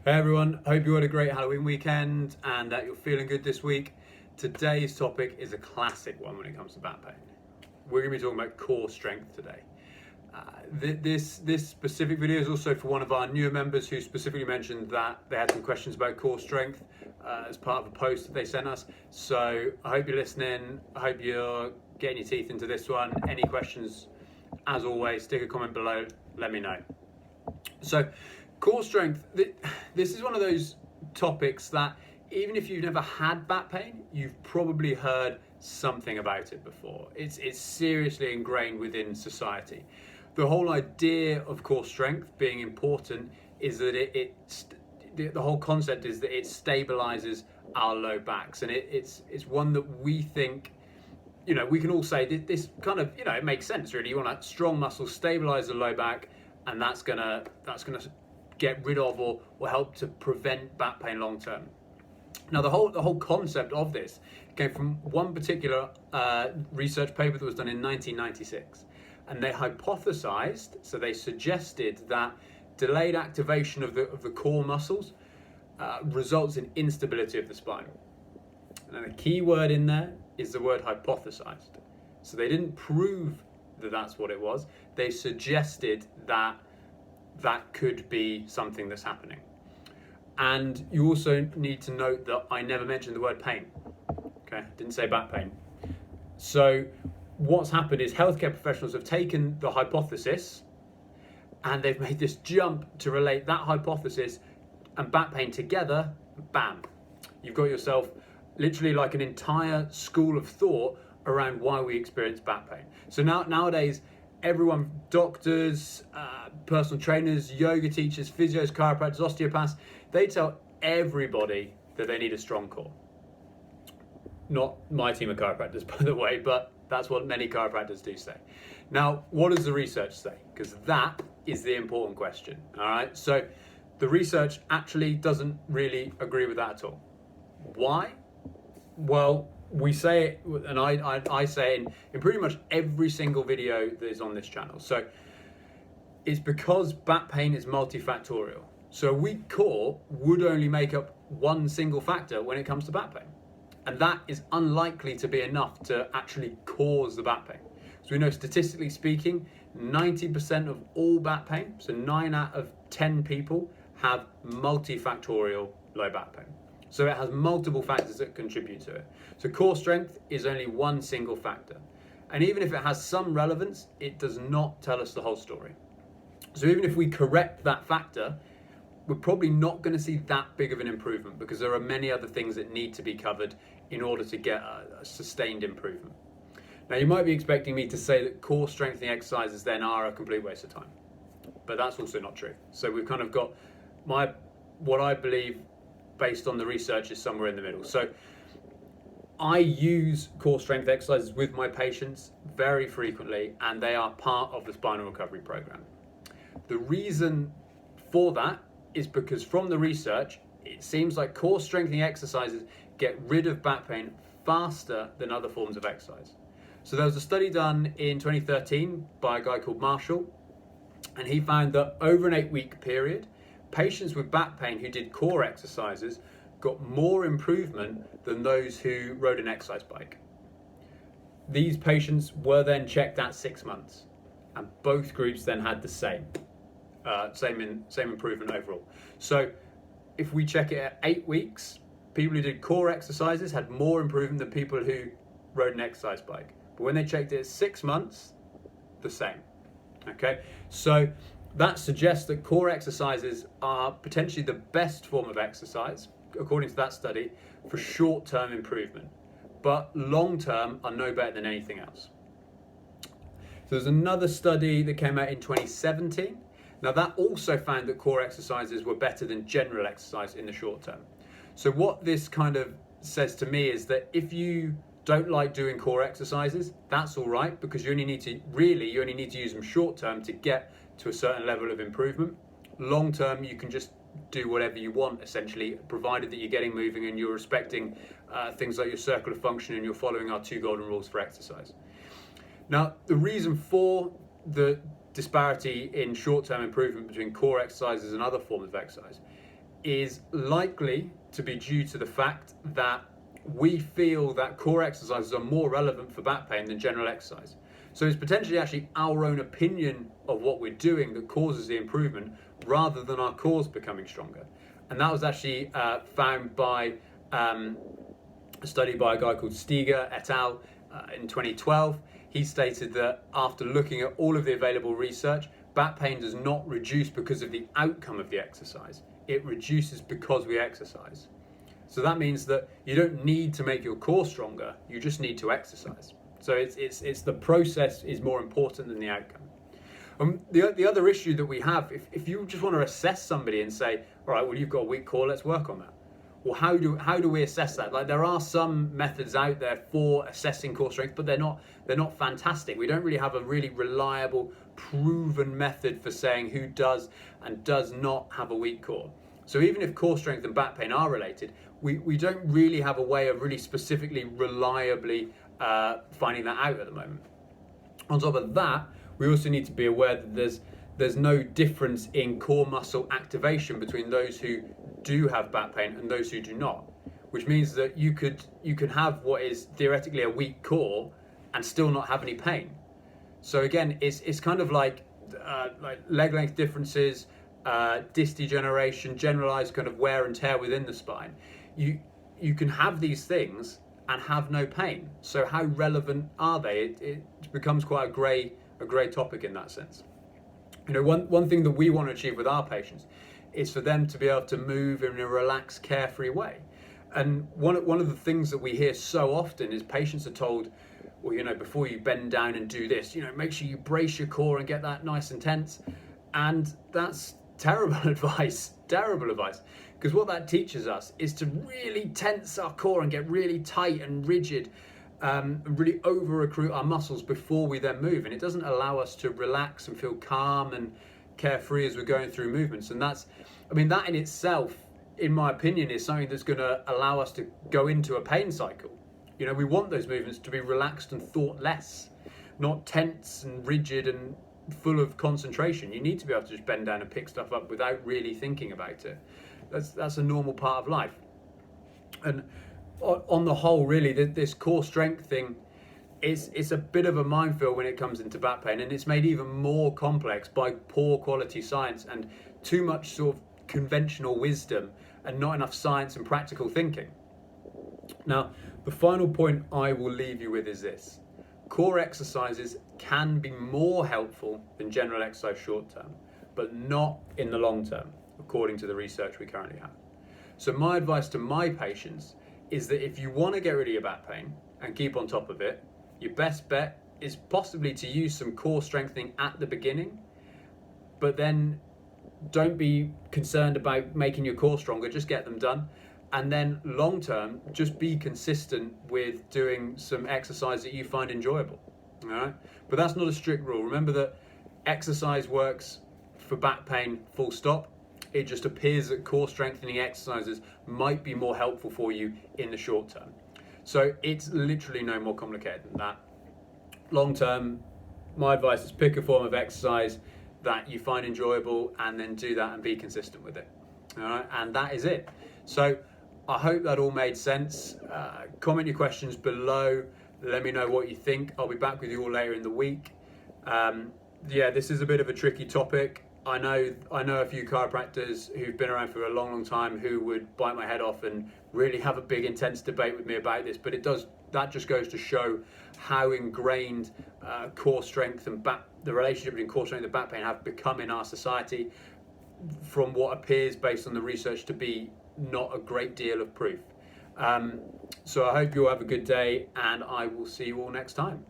Hey everyone, hope you had a great Halloween weekend and that you're feeling good this week. Today's topic is a classic one when it comes to back pain. We're going to be talking about core strength today. This specific video is also for one of our newer members who specifically mentioned that they had some questions about core strength as part of a post that they sent us. So I hope you're listening. I hope you're getting your teeth into this one. Any questions, as always, stick a comment below, let me know. So core strength, this is one of those topics that even if you've never had back pain, you've probably heard something about it before. It's seriously ingrained within society. The whole idea of core strength being important is that the whole concept is that it stabilizes our low backs, and it's one that we think, we can all say this kind of, it makes sense really. You want a strong muscle, stabilize the low back, and that's gonna get rid of or help to prevent back pain long term. Now the whole concept of this came from one particular research paper that was done in 1996, and they hypothesized, so they suggested that delayed activation of the core muscles results in instability of the spine. And the key word in there is the word hypothesized. So they didn't prove that that's what it was. They suggested that could be something that's happening. And you also need to note that I never mentioned the word pain. Okay, didn't say back pain. So what's happened is healthcare professionals have taken the hypothesis and they've made this jump to relate that hypothesis and back pain together. Bam, you've got yourself literally like an entire school of thought around why we experience back pain. So nowadays, everyone, doctors, personal trainers, yoga teachers, physios, chiropractors, osteopaths, they tell everybody that they need a strong core. Not my team of chiropractors, by the way, but that's what many chiropractors do say. Now, what does the research say? Because that is the important question, all right? So the research actually doesn't really agree with that at all. Why? Well, we say it, and I say it in pretty much every single video that is on this channel. So it's because back pain is multifactorial. So a weak core would only make up one single factor when it comes to back pain. And that is unlikely to be enough to actually cause the back pain. So we know, statistically speaking, 90% of all back pain, so 9 out of 10 people, have multifactorial low back pain. So it has multiple factors that contribute to it. So core strength is only one single factor. And even if it has some relevance, it does not tell us the whole story. So even if we correct that factor, we're probably not going to see that big of an improvement because there are many other things that need to be covered in order to get a sustained improvement. Now you might be expecting me to say that core strengthening exercises then are a complete waste of time, but that's also not true. So we've kind of got what I believe based on the research is somewhere in the middle. So I use core strength exercises with my patients very frequently, and they are part of the spinal recovery program. The reason for that is because from the research, it seems like core strengthening exercises get rid of back pain faster than other forms of exercise. So there was a study done in 2013 by a guy called Marshall, and he found that over an 8-week period, patients with back pain who did core exercises got more improvement than those who rode an exercise bike. These patients were then checked at 6 months, and both groups then had the same improvement overall. So if we check it at 8 weeks, people who did core exercises had more improvement than people who rode an exercise bike. But when they checked it at 6 months, the same. Okay, so that suggests that core exercises are potentially the best form of exercise, according to that study, for short-term improvement, but long-term are no better than anything else. So there's another study that came out in 2017. Now that also found that core exercises were better than general exercise in the short term. So what this kind of says to me is that if you don't like doing core exercises, that's all right, because you only need to use them short term to get to a certain level of improvement. Long term, you can just do whatever you want, essentially, provided that you're getting moving and you're respecting things like your circle of function and you're following our 2 golden rules for exercise. Now, the reason for the disparity in short-term improvement between core exercises and other forms of exercise is likely to be due to the fact that we feel that core exercises are more relevant for back pain than general exercise. So it's potentially actually our own opinion of what we're doing that causes the improvement rather than our cores becoming stronger. And that was actually found by a study by a guy called 𝐂𝐓𝐑𝐄 et al. In 2012. He stated that after looking at all of the available research, back pain does not reduce because of the outcome of the exercise. It reduces because we exercise. So that means that you don't need to make your core stronger, you just need to exercise. So it's the process is more important than the outcome. The other issue that we have, if you just want to assess somebody and say, all right, well, you've got a weak core, let's work on that. Well, how do we assess that? Like, there are some methods out there for assessing core strength, but they're not fantastic. We don't really have a really reliable, proven method for saying who does and does not have a weak core. So even if core strength and back pain are related, we don't really have a way of really specifically, reliably finding that out at the moment. On top of that, we also need to be aware that there's no difference in core muscle activation between those who do have back pain and those who do not, which means that you could have what is theoretically a weak core and still not have any pain. So again, it's kind of like leg length differences, disc degeneration, generalized kind of wear and tear within the spine. You can have these things and have no pain. So how relevant are they? It becomes quite a grey topic in that sense. You know, one thing that we want to achieve with our patients is for them to be able to move in a relaxed, carefree way. And one of the things that we hear so often is patients are told, well, you know, before you bend down and do this, you know, make sure you brace your core and get that nice and tense. And that's terrible advice, because what that teaches us is to really tense our core and get really tight and rigid, and really over-recruit our muscles before we then move. And it doesn't allow us to relax and feel calm and carefree as we're going through movements. And that in itself, in my opinion, is something that's going to allow us to go into a pain cycle. You know, we want those movements to be relaxed and thoughtless, not tense and rigid and full of concentration. You need to be able to just bend down and pick stuff up without really thinking about it. That's a normal part of life. And on the whole, really, this core strength thing, it's a bit of a minefield when it comes into back pain, and it's made even more complex by poor quality science and too much sort of conventional wisdom and not enough science and practical thinking. Now, the final point I will leave you with is this. Core exercises can be more helpful than general exercise short term, but not in the long term, according to the research we currently have. So my advice to my patients is that if you want to get rid of your back pain and keep on top of it, your best bet is possibly to use some core strengthening at the beginning, but then don't be concerned about making your core stronger, just get them done. And then long term, just be consistent with doing some exercise that you find enjoyable. All right? But that's not a strict rule. Remember that exercise works for back pain, full stop. It just appears that core strengthening exercises might be more helpful for you in the short term. So it's literally no more complicated than that. Long term, my advice is pick a form of exercise that you find enjoyable and then do that and be consistent with it. All right? And that is it. So I hope that all made sense. Comment your questions below. Let me know what you think. I'll be back with you all later in the week. This is a bit of a tricky topic. I know a few chiropractors who've been around for a long time who would bite my head off and really have a big, intense debate with me about this. But that just goes to show how ingrained core strength and the relationship between core strength and back pain have become in our society, from what appears based on the research to be not a great deal of proof. So I hope you all have a good day, and I will see you all next time.